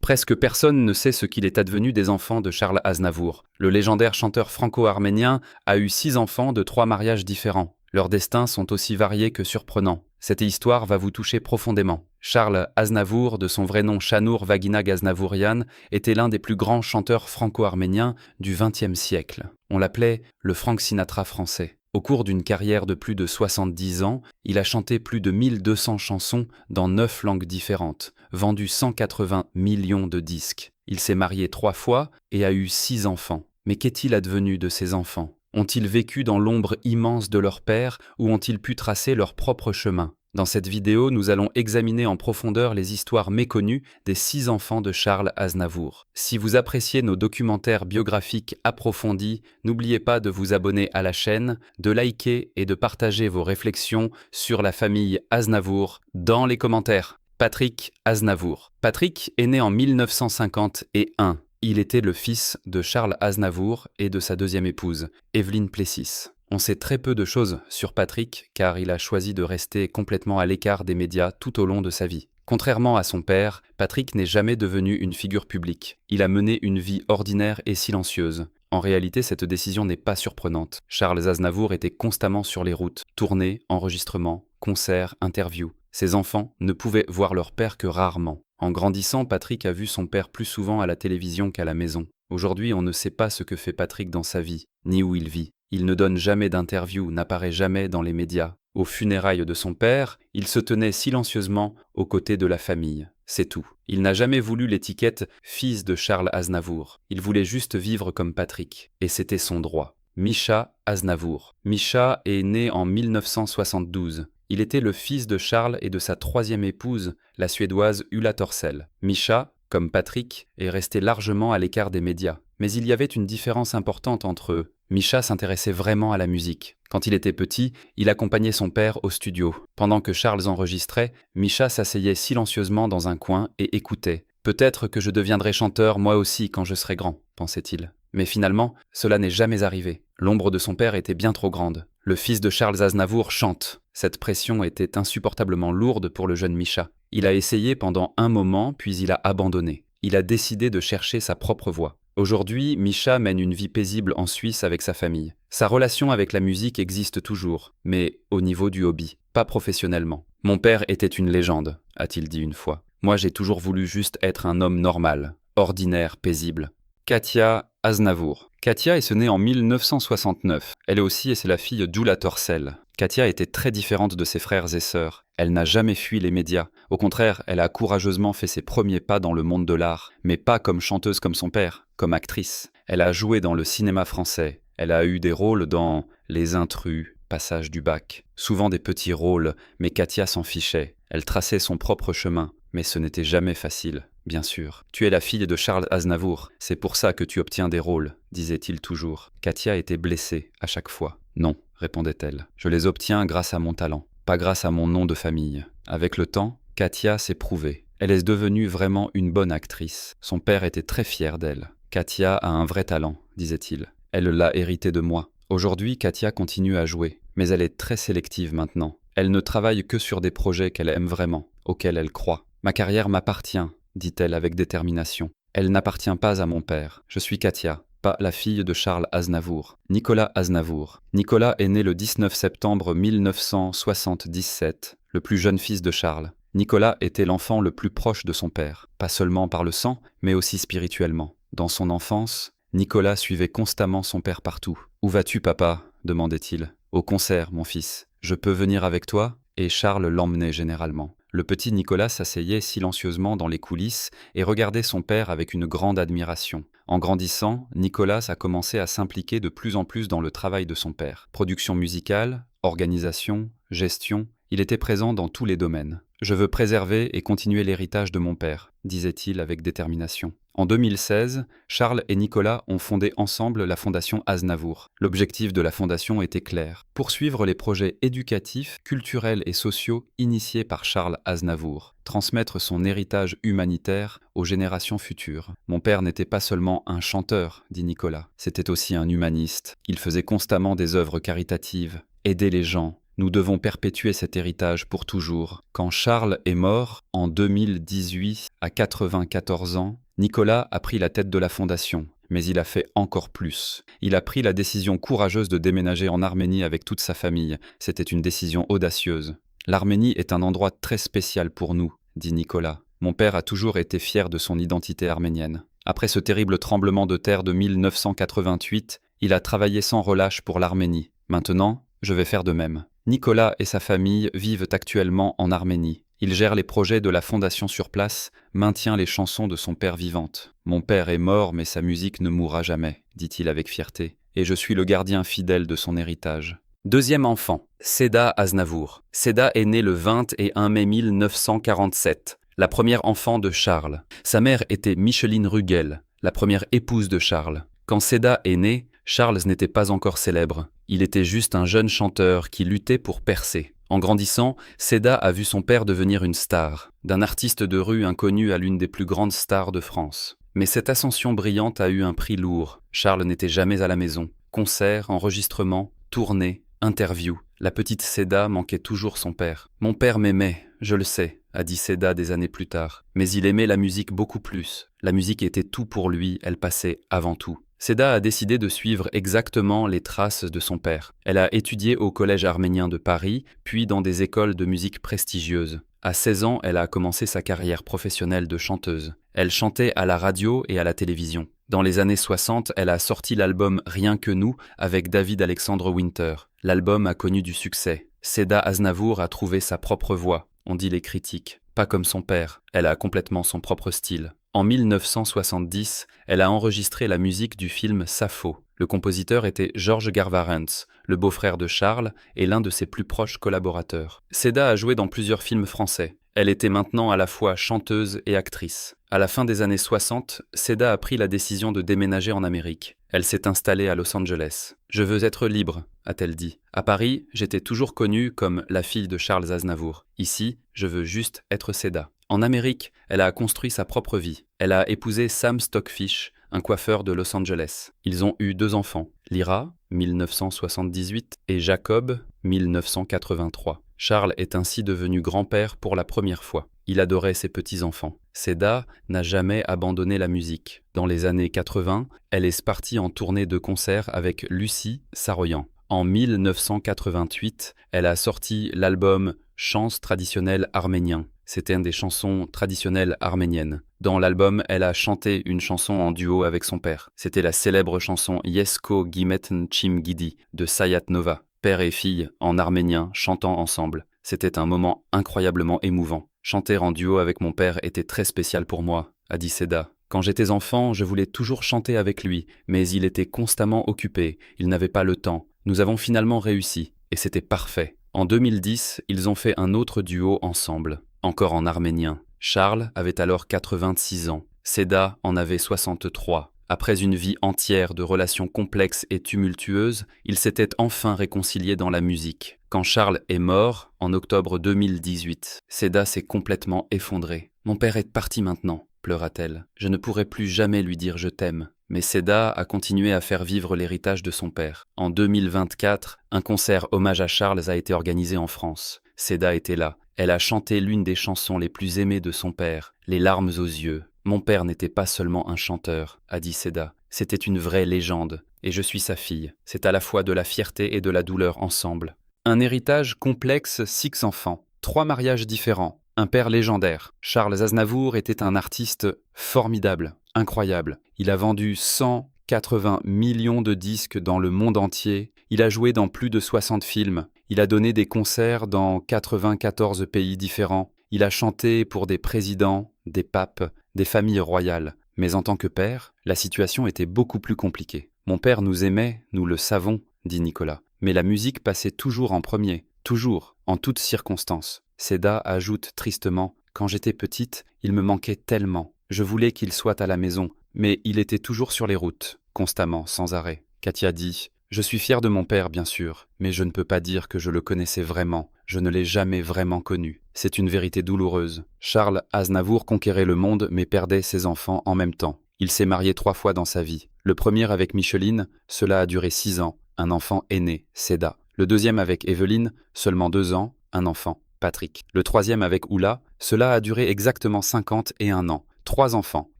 Presque personne ne sait ce qu'il est advenu des enfants de Charles Aznavour. Le légendaire chanteur franco-arménien a eu 6 enfants de 3 mariages différents. Leurs destins sont aussi variés que surprenants. Cette histoire va vous toucher profondément. Charles Aznavour, de son vrai nom Şanur Vaginag Aznavourian, était l'un des plus grands chanteurs franco-arméniens du XXe siècle. On l'appelait le Frank Sinatra français. Au cours d'une carrière de plus de 70 ans, il a chanté plus de 1200 chansons dans 9 langues différentes, vendu 180 millions de disques. Il s'est marié 3 fois et a eu 6 enfants. Mais qu'est-il advenu de ces enfants ? Ont-ils vécu dans l'ombre immense de leur père ou ont-ils pu tracer leur propre chemin ? Dans cette vidéo, nous allons examiner en profondeur les histoires méconnues des 6 enfants de Charles Aznavour. Si vous appréciez nos documentaires biographiques approfondis, n'oubliez pas de vous abonner à la chaîne, de liker et de partager vos réflexions sur la famille Aznavour dans les commentaires. Patrick Aznavour. Patrick est né en 1951. Il était le fils de Charles Aznavour et de sa deuxième épouse, Evelyne Plessis. On sait très peu de choses sur Patrick car il a choisi de rester complètement à l'écart des médias tout au long de sa vie. Contrairement à son père, Patrick n'est jamais devenu une figure publique. Il a mené une vie ordinaire et silencieuse. En réalité, cette décision n'est pas surprenante. Charles Aznavour était constamment sur les routes, tournées, enregistrements, concerts, interviews. Ses enfants ne pouvaient voir leur père que rarement. En grandissant, Patrick a vu son père plus souvent à la télévision qu'à la maison. Aujourd'hui, on ne sait pas ce que fait Patrick dans sa vie, ni où il vit. Il ne donne jamais d'interview, n'apparaît jamais dans les médias. Aux funérailles de son père, il se tenait silencieusement aux côtés de la famille. C'est tout. Il n'a jamais voulu l'étiquette « fils de Charles Aznavour ». Il voulait juste vivre comme Patrick. Et c'était son droit. Mischa Aznavour. Mischa est né en 1972. Il était le fils de Charles et de sa 3e épouse, la Suédoise Ulla Torssell. Mischa, comme Patrick, est resté largement à l'écart des médias. Mais il y avait une différence importante entre eux. Mischa s'intéressait vraiment à la musique. Quand il était petit, il accompagnait son père au studio. Pendant que Charles enregistrait, Mischa s'asseyait silencieusement dans un coin et écoutait. « Peut-être que je deviendrai chanteur moi aussi quand je serai grand », pensait-il. Mais finalement, cela n'est jamais arrivé. L'ombre de son père était bien trop grande. Le fils de Charles Aznavour chante. Cette pression était insupportablement lourde pour le jeune Mischa. Il a essayé pendant un moment, puis il a abandonné. Il a décidé de chercher sa propre voie. Aujourd'hui, Mischa mène une vie paisible en Suisse avec sa famille. Sa relation avec la musique existe toujours, mais au niveau du hobby, pas professionnellement. « Mon père était une légende », a-t-il dit une fois. « Moi, j'ai toujours voulu juste être un homme normal, ordinaire, paisible. » Katia Aznavour. Katia est née en 1969. Elle aussi et c'est la fille d'Ulla Torssell. Katia était très différente de ses frères et sœurs. Elle n'a jamais fui les médias. Au contraire, elle a courageusement fait ses premiers pas dans le monde de l'art, mais pas comme chanteuse comme son père, comme actrice. Elle a joué dans le cinéma français. Elle a eu des rôles dans Les Intrus, Passage du bac. Souvent des petits rôles, mais Katia s'en fichait. Elle traçait son propre chemin, mais ce n'était jamais facile. Bien sûr. Tu es la fille de Charles Aznavour, c'est pour ça que tu obtiens des rôles, disait-il toujours. Katia était blessée à chaque fois. Non, répondait-elle. Je les obtiens grâce à mon talent, pas grâce à mon nom de famille. Avec le temps, Katia s'est prouvée. Elle est devenue vraiment une bonne actrice. Son père était très fier d'elle. Katia a un vrai talent, disait-il. Elle l'a hérité de moi. Aujourd'hui, Katia continue à jouer, mais elle est très sélective maintenant. Elle ne travaille que sur des projets qu'elle aime vraiment, auxquels elle croit. Ma carrière m'appartient, dit-elle avec détermination. Elle n'appartient pas à mon père. Je suis Katia, pas la fille de Charles Aznavour. Nicolas Aznavour. Nicolas est né le 19 septembre 1977, le plus jeune fils de Charles. Nicolas était l'enfant le plus proche de son père, pas seulement par le sang, mais aussi spirituellement. Dans son enfance, Nicolas suivait constamment son père partout. « Où vas-tu, papa » demandait-il. « Au concert, mon fils. Je peux venir avec toi ?» Et Charles l'emmenait généralement. Le petit Nicolas s'asseyait silencieusement dans les coulisses et regardait son père avec une grande admiration. En grandissant, Nicolas a commencé à s'impliquer de plus en plus dans le travail de son père. Production musicale, organisation, gestion, il était présent dans tous les domaines. « Je veux préserver et continuer l'héritage de mon père », disait-il avec détermination. En 2016, Charles et Nicolas ont fondé ensemble la Fondation Aznavour. L'objectif de la fondation était clair, poursuivre les projets éducatifs, culturels et sociaux initiés par Charles Aznavour, transmettre son héritage humanitaire aux générations futures. « Mon père n'était pas seulement un chanteur », dit Nicolas, c'était aussi un humaniste. Il faisait constamment des œuvres caritatives, aider les gens, Nous devons perpétuer cet héritage pour toujours. Quand Charles est mort, en 2018, à 94 ans, Nicolas a pris la tête de la fondation. Mais il a fait encore plus. Il a pris la décision courageuse de déménager en Arménie avec toute sa famille. C'était une décision audacieuse. L'Arménie est un endroit très spécial pour nous, dit Nicolas. Mon père a toujours été fier de son identité arménienne. Après ce terrible tremblement de terre de 1988, il a travaillé sans relâche pour l'Arménie. Maintenant, je vais faire de même. Nicolas et sa famille vivent actuellement en Arménie. Il gère les projets de la fondation sur place, maintient les chansons de son père vivantes. « Mon père est mort, mais sa musique ne mourra jamais », dit-il avec fierté, « et je suis le gardien fidèle de son héritage. » Deuxième enfant, Seda Aznavour. Seda est née le 21 mai 1947, la première enfant de Charles. Sa mère était Micheline Rugel, la première épouse de Charles. Quand Seda est né, Charles n'était pas encore célèbre. Il était juste un jeune chanteur qui luttait pour percer. En grandissant, Seda a vu son père devenir une star, d'un artiste de rue inconnu à l'une des plus grandes stars de France. Mais cette ascension brillante a eu un prix lourd. Charles n'était jamais à la maison. Concerts, enregistrements, tournées, interviews. La petite Seda manquait toujours son père. « Mon père m'aimait, je le sais », a dit Seda des années plus tard. Mais il aimait la musique beaucoup plus. La musique était tout pour lui, elle passait avant tout. Seda a décidé de suivre exactement les traces de son père. Elle a étudié au Collège arménien de Paris, puis dans des écoles de musique prestigieuses. À 16 ans, elle a commencé sa carrière professionnelle de chanteuse. Elle chantait à la radio et à la télévision. Dans les années 60, elle a sorti l'album « Rien que nous » avec David Alexandre Winter. L'album a connu du succès. Seda Aznavour a trouvé sa propre voix, ont dit les critiques. Pas comme son père, elle a complètement son propre style. En 1970, elle a enregistré la musique du film Sappho. Le compositeur était Georges Garvarentz, le beau-frère de Charles et l'un de ses plus proches collaborateurs. Seda a joué dans plusieurs films français. Elle était maintenant à la fois chanteuse et actrice. À la fin des années 60, Seda a pris la décision de déménager en Amérique. Elle s'est installée à Los Angeles. « Je veux être libre », a-t-elle dit. « À Paris, j'étais toujours connue comme la fille de Charles Aznavour. Ici, je veux juste être Seda. » En Amérique, elle a construit sa propre vie. Elle a épousé Sam Stockfish, un coiffeur de Los Angeles. Ils ont eu 2 enfants, Lyra, 1978, et Jacob, 1983. Charles est ainsi devenu grand-père pour la première fois. Il adorait ses petits-enfants. Seda n'a jamais abandonné la musique. Dans les années 80, elle est partie en tournée de concert avec Lucie Saroyan. En 1988, elle a sorti l'album « Chants traditionnels arméniens ». C'était une des chansons traditionnelles arméniennes. Dans l'album, elle a chanté une chanson en duo avec son père. C'était la célèbre chanson « Yesko Gimetn Chim Gidi » de Sayat Nova. Père et fille, en arménien, chantant ensemble. C'était un moment incroyablement émouvant. Chanter en duo avec mon père était très spécial pour moi, a dit Seda. Quand j'étais enfant, je voulais toujours chanter avec lui, mais il était constamment occupé, il n'avait pas le temps. Nous avons finalement réussi, et c'était parfait. En 2010, ils ont fait un autre duo ensemble, encore en arménien. Charles avait alors 86 ans, Seda en avait 63. Après une vie entière de relations complexes et tumultueuses, ils s'étaient enfin réconciliés dans la musique. Quand Charles est mort, en octobre 2018, Seda s'est complètement effondrée. « Mon père est parti maintenant », pleura-t-elle. « Je ne pourrai plus jamais lui dire je t'aime. » Mais Seda a continué à faire vivre l'héritage de son père. En 2024, un concert hommage à Charles a été organisé en France. Seda était là. Elle a chanté l'une des chansons les plus aimées de son père, « Les larmes aux yeux ». « Mon père n'était pas seulement un chanteur », a dit Seda. « C'était une vraie légende, et je suis sa fille. C'est à la fois de la fierté et de la douleur ensemble. » Un héritage complexe, 6 enfants, 3 mariages différents, un père légendaire. Charles Aznavour était un artiste formidable, incroyable. Il a vendu 180 millions de disques dans le monde entier. Il a joué dans plus de 60 films. Il a donné des concerts dans 94 pays différents. Il a chanté pour des présidents, des papes, des familles royales. Mais en tant que père, la situation était beaucoup plus compliquée. « Mon père nous aimait, nous le savons », dit Nicolas. Mais la musique passait toujours en premier, toujours, en toutes circonstances. Seda ajoute tristement « Quand j'étais petite, il me manquait tellement. Je voulais qu'il soit à la maison, mais il était toujours sur les routes, constamment, sans arrêt. » Katia dit « Je suis fière de mon père, bien sûr, mais je ne peux pas dire que je le connaissais vraiment. Je ne l'ai jamais vraiment connu. C'est une vérité douloureuse. Charles Aznavour conquérait le monde mais perdait ses enfants en même temps. Il s'est marié 3 fois dans sa vie. Le premier avec Micheline, cela a duré 6 ans. Un enfant est né, Seda. Le deuxième avec Evelyne, seulement 2 ans, un enfant, Patrick. Le troisième avec Oula, cela a duré exactement 51 ans. 3 enfants,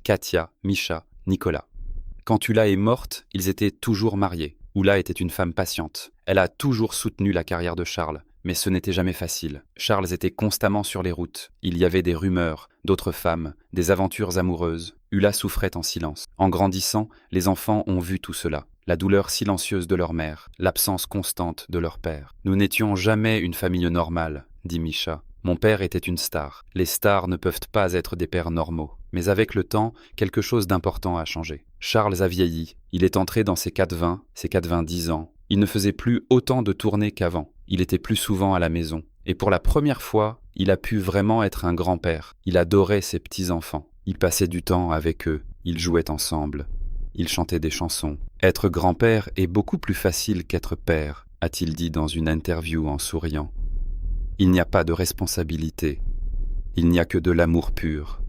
Katia, Misha, Nicolas. Quand Oula est morte, ils étaient toujours mariés. Oula était une femme patiente. Elle a toujours soutenu la carrière de Charles, mais ce n'était jamais facile. Charles était constamment sur les routes. Il y avait des rumeurs, d'autres femmes, des aventures amoureuses. Ulla souffrait en silence. En grandissant, les enfants ont vu tout cela. La douleur silencieuse de leur mère, l'absence constante de leur père. Nous n'étions jamais une famille normale, dit Misha. Mon père était une star. Les stars ne peuvent pas être des pères normaux. Mais avec le temps, quelque chose d'important a changé. Charles a vieilli. Il est entré dans ses 4-20, ses 4-20 ans. Il ne faisait plus autant de tournées qu'avant. Il était plus souvent à la maison. Et pour la première fois, il a pu vraiment être un grand-père. Il adorait ses petits-enfants. Il passait du temps avec eux. Ils jouaient ensemble. Ils chantaient des chansons. Être grand-père est beaucoup plus facile qu'être père, a-t-il dit dans une interview en souriant. Il n'y a pas de responsabilité. Il n'y a que de l'amour pur.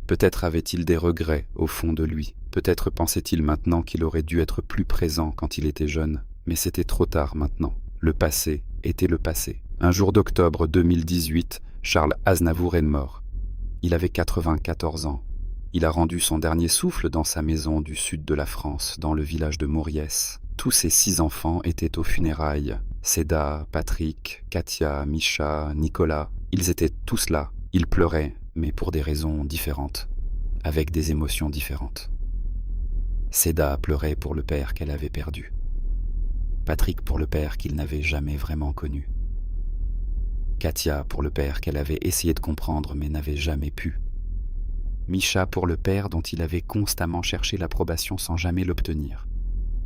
Peut-être avait-il des regrets au fond de lui. Peut-être pensait-il maintenant qu'il aurait dû être plus présent quand il était jeune. Mais c'était trop tard maintenant. Le passé était le passé. Un jour d'octobre 2018, Charles Aznavour est mort. Il avait 94 ans. Il a rendu son dernier souffle dans sa maison du sud de la France, dans le village de Mauriès. Tous ses 6 enfants étaient aux funérailles. Seda, Patrick, Katia, Misha, Nicolas. Ils étaient tous là. Ils pleuraient, mais pour des raisons différentes, avec des émotions différentes. Seda pleurait pour le père qu'elle avait perdu. Patrick pour le père qu'il n'avait jamais vraiment connu. Katia pour le père qu'elle avait essayé de comprendre mais n'avait jamais pu. Misha pour le père dont il avait constamment cherché l'approbation sans jamais l'obtenir.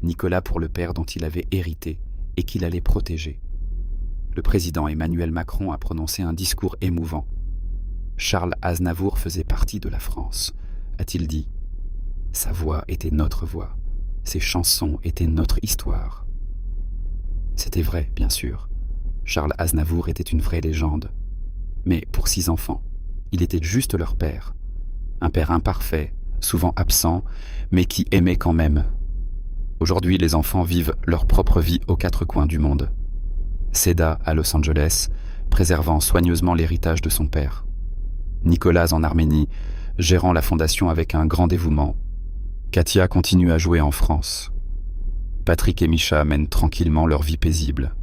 Nicolas pour le père dont il avait hérité et qu'il allait protéger. Le président Emmanuel Macron a prononcé un discours émouvant. Charles Aznavour faisait partie de la France, a-t-il dit. Sa voix était notre voix. Ses chansons étaient notre histoire. C'était vrai, bien sûr. Charles Aznavour était une vraie légende. Mais pour 6 enfants, il était juste leur père. Un père imparfait, souvent absent, mais qui aimait quand même. Aujourd'hui, les enfants vivent leur propre vie aux 4 coins du monde. Seda à Los Angeles, préservant soigneusement l'héritage de son père. Nicolas en Arménie, gérant la fondation avec un grand dévouement. Katia continue à jouer en France. Patrick et Misha mènent tranquillement leur vie paisible.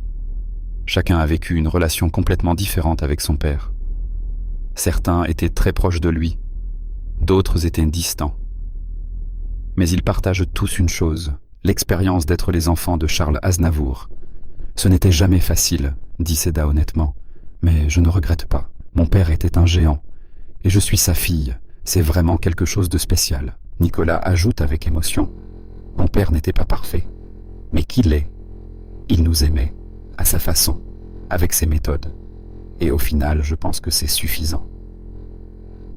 Chacun a vécu une relation complètement différente avec son père. Certains étaient très proches de lui, d'autres étaient distants. Mais ils partagent tous une chose, l'expérience d'être les enfants de Charles Aznavour. Ce n'était jamais facile, dit Seda honnêtement, mais je ne regrette pas. Mon père était un géant, et je suis sa fille, c'est vraiment quelque chose de spécial. Nicolas ajoute avec émotion, mon père n'était pas parfait, mais qu'il est. Il nous aimait, à sa façon, avec ses méthodes. Et au final, je pense que c'est suffisant.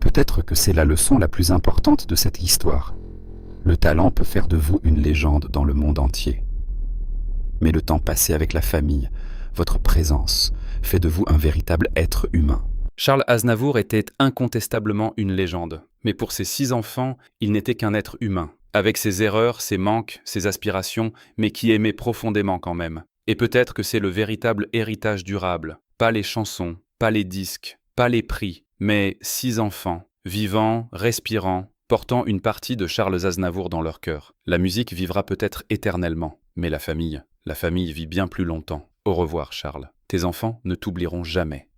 Peut-être que c'est la leçon la plus importante de cette histoire. Le talent peut faire de vous une légende dans le monde entier. Mais le temps passé avec la famille, votre présence, fait de vous un véritable être humain. Charles Aznavour était incontestablement une légende. Mais pour ses 6 enfants, il n'était qu'un être humain, avec ses erreurs, ses manques, ses aspirations, mais qui aimait profondément quand même. Et peut-être que c'est le véritable héritage durable. Pas les chansons, pas les disques, pas les prix, mais 6 enfants, vivants, respirants, portant une partie de Charles Aznavour dans leur cœur. La musique vivra peut-être éternellement, mais la famille vit bien plus longtemps. Au revoir, Charles. Tes enfants ne t'oublieront jamais.